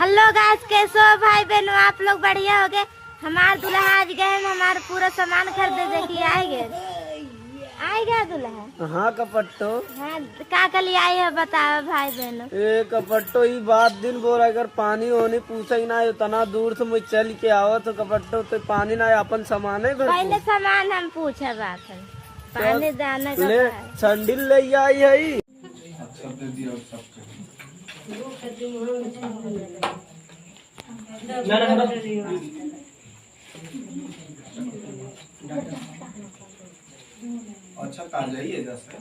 Hello guys, कैसे हो भाई बहनों? आप लोग बढ़िया हो गए? हमारे दुल्हा आज गए, हमारा पूरा सामान खरीदे, देखिए आए गया दुल्हा। हाँ कपट्टो। हाँ, का के लिए आए है बताओ भाई बहनों। ए कपट्टो ये बात दिन बोल अगर पानी होनी पूछा ही ना उतना दूर से मुझे चल के आओ तो कपट्टो तो पानी ना अपन सामान है पहले सामान हम पूछे बात है, पानी दाना का ले संडिल ले आई है। अच्छा ताजा ही है जैसे